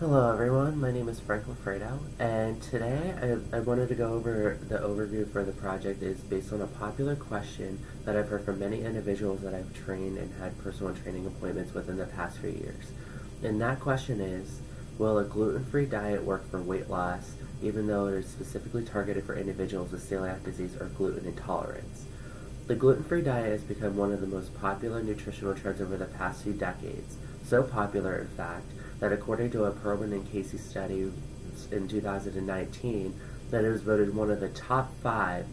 Hello everyone, my name is Frank Lafredo, and today I wanted to go over the overview for the project is based on a popular question that I've heard from many individuals that I've trained and had personal training appointments with in the past few years. And that question is, will a gluten-free diet work for weight loss even though it is specifically targeted for individuals with celiac disease or gluten intolerance? The gluten-free diet has become one of the most popular nutritional trends over the past few decades, so popular in fact that according to a Perlman and Casey study in 2019, that it was voted one of the top 5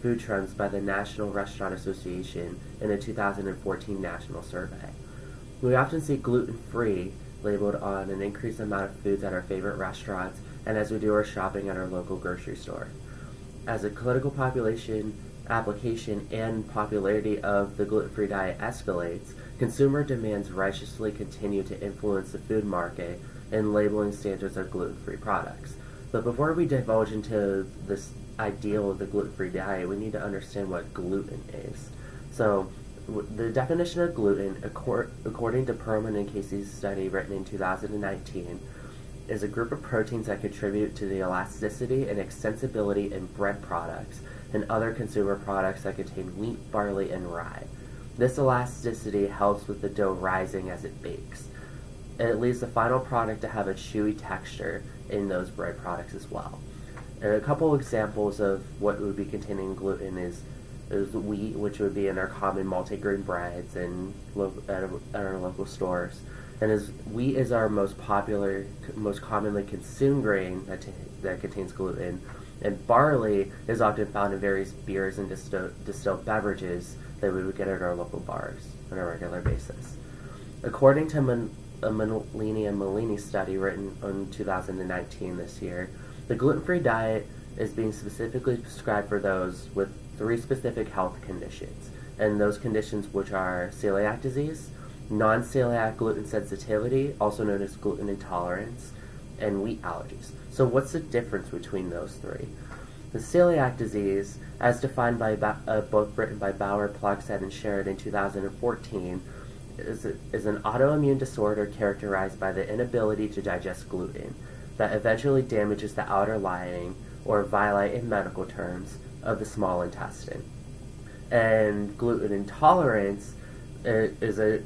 food trends by the National Restaurant Association in a 2014 national survey. We often see gluten-free labeled on an increased amount of foods at our favorite restaurants and as we do our shopping at our local grocery store. As the clinical population application and popularity of the gluten-free diet escalates, consumer demands righteously continue to influence the food market and labeling standards of gluten-free products. But before we divulge into this ideal of the gluten-free diet, we need to understand what gluten is. So, the definition of gluten, according to Perlman and Casey's study written in 2019, is a group of proteins that contribute to the elasticity and extensibility in bread products and other consumer products that contain wheat, barley, and rye. This elasticity helps with the dough rising as it bakes. And it leaves the final product to have a chewy texture in those bread products as well. And a couple examples of what would be containing gluten is wheat, which would be in our common multigrain breads and at our local stores. And as wheat is our most popular, most commonly consumed grain that contains gluten, and barley is often found in various beers and distilled beverages that we would get at our local bars on a regular basis. According to a Melini and Melini study written in 2019 this year, the gluten-free diet is being specifically prescribed for those with 3 specific health conditions, and those conditions which are celiac disease, non-celiac gluten sensitivity, also known as gluten intolerance, and wheat allergies. So what's the difference between those 3? The celiac disease, as defined by a book written by Bauer, Plugstead, and Sherrod in 2014, is an autoimmune disorder characterized by the inability to digest gluten that eventually damages the outer lining, or villi in medical terms, of the small intestine. And gluten intolerance is a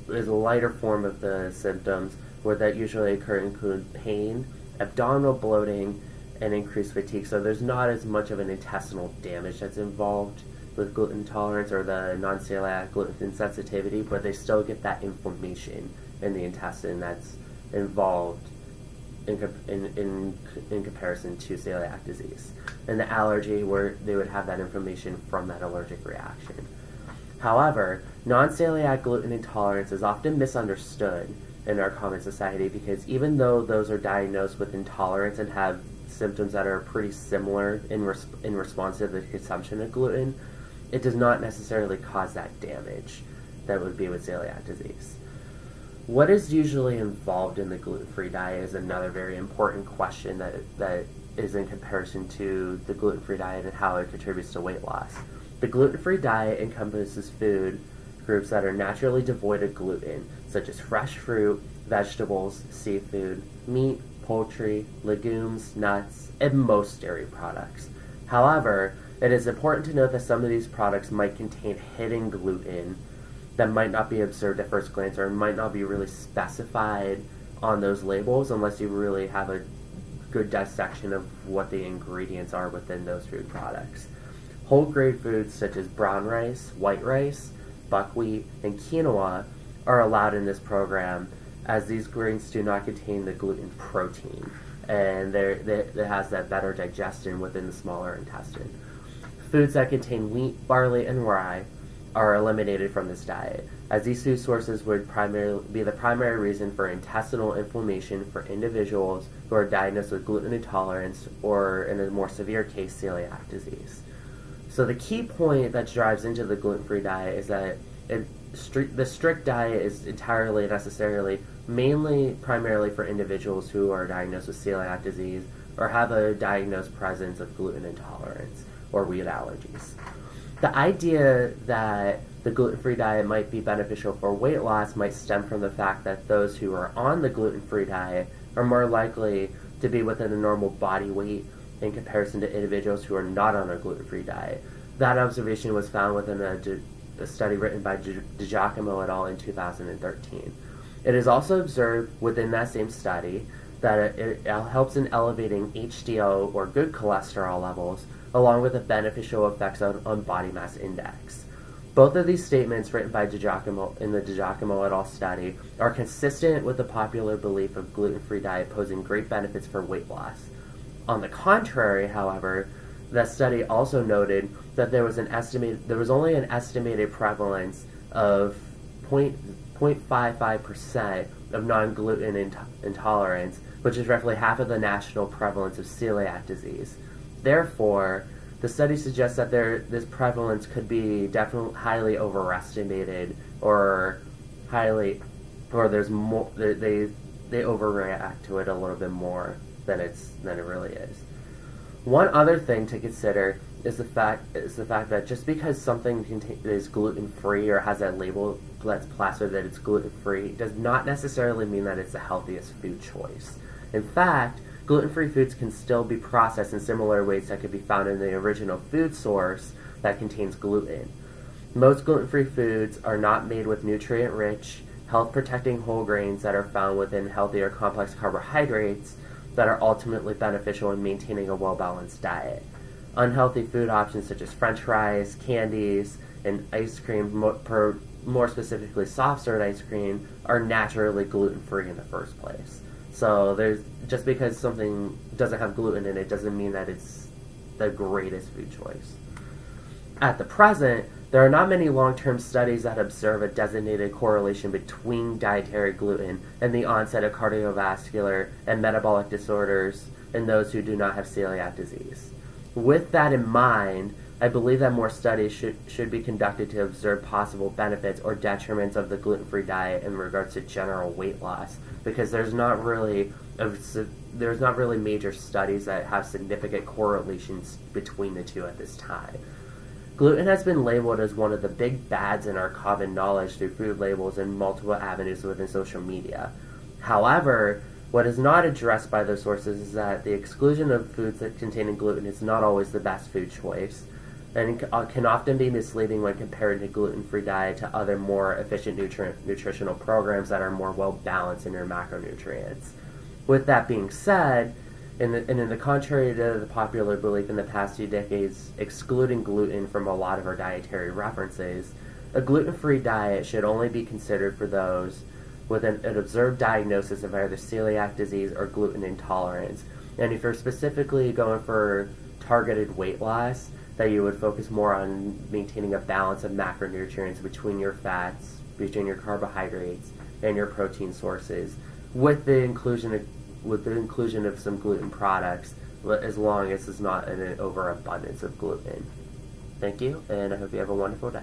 lighter form of the symptoms, where that usually include pain, abdominal bloating, and increased fatigue. So there's not as much of an intestinal damage that's involved with gluten intolerance or the non-celiac gluten sensitivity, but they still get that inflammation in the intestine that's involved in comparison to celiac disease. And the allergy, where they would have that inflammation from that allergic reaction. However, non-celiac gluten intolerance is often misunderstood in our common society because even though those are diagnosed with intolerance and have symptoms that are pretty similar in response to the consumption of gluten, it does not necessarily cause that damage that would be with celiac disease. What is usually involved in the gluten-free diet is another very important question that is in comparison to the gluten-free diet and how it contributes to weight loss. The gluten-free diet encompasses food groups that are naturally devoid of gluten, such as fresh fruit, vegetables, seafood, meat, poultry, legumes, nuts, and most dairy products. However, it is important to note that some of these products might contain hidden gluten that might not be observed at first glance or might not be really specified on those labels unless you really have a good dissection of what the ingredients are within those food products. Whole grain foods such as brown rice, white rice, buckwheat, and quinoa are allowed in this program as these grains do not contain the gluten protein, and it has that better digestion within the smaller intestine. Foods that contain wheat, barley, and rye are eliminated from this diet, as these food sources would be the primary reason for intestinal inflammation for individuals who are diagnosed with gluten intolerance or, in a more severe case, celiac disease. So the key point that drives into the gluten-free diet is that the strict diet is entirely necessarily primarily for individuals who are diagnosed with celiac disease or have a diagnosed presence of gluten intolerance or wheat allergies. The idea that the gluten-free diet might be beneficial for weight loss might stem from the fact that those who are on the gluten-free diet are more likely to be within a normal body weight in comparison to individuals who are not on a gluten-free diet. That observation was found within a study written by DiGiacomo et al. In 2013. It is also observed within that same study that it helps in elevating HDL or good cholesterol levels, along with the beneficial effects on body mass index. Both of these statements written by DiGiacomo in the DiGiacomo et al. Study are consistent with the popular belief of gluten-free diet posing great benefits for weight loss. On the contrary, however, that study also noted that there was only an estimated prevalence of 0.55% of non-gluten intolerance, which is roughly half of the national prevalence of celiac disease. Therefore, the study suggests that this prevalence could be definitely highly overestimated, or there's more. They overreact to it a little bit more than it really is. One other thing to consider is the fact that just because something is gluten-free or has that label that's plastered that it's gluten-free does not necessarily mean that it's the healthiest food choice. In fact, gluten-free foods can still be processed in similar ways that could be found in the original food source that contains gluten. Most gluten-free foods are not made with nutrient-rich, health-protecting whole grains that are found within healthier complex carbohydrates that are ultimately beneficial in maintaining a well-balanced diet. Unhealthy food options such as French fries, candies, and ice cream, more specifically soft-serve ice cream, are naturally gluten-free in the first place. So just because something doesn't have gluten in it doesn't mean that it's the greatest food choice. At the present, there are not many long-term studies that observe a designated correlation between dietary gluten and the onset of cardiovascular and metabolic disorders in those who do not have celiac disease. With that in mind, I believe that more studies should be conducted to observe possible benefits or detriments of the gluten-free diet in regards to general weight loss, because there's not really major studies that have significant correlations between the two at this time. Gluten has been labeled as one of the big bads in our common knowledge through food labels and multiple avenues within social media. However, what is not addressed by those sources is that the exclusion of foods that contain gluten is not always the best food choice, and can often be misleading when compared to gluten-free diet to other more efficient nutritional programs that are more well-balanced in their macronutrients. With that being said, in the contrary to the popular belief in the past few decades excluding gluten from a lot of our dietary references, a gluten-free diet should only be considered for those with an observed diagnosis of either celiac disease or gluten intolerance. And if you're specifically going for targeted weight loss, that you would focus more on maintaining a balance of macronutrients between your fats, between your carbohydrates, and your protein sources, with the inclusion of some gluten products, as long as it's not an overabundance of gluten. Thank you, and I hope you have a wonderful day.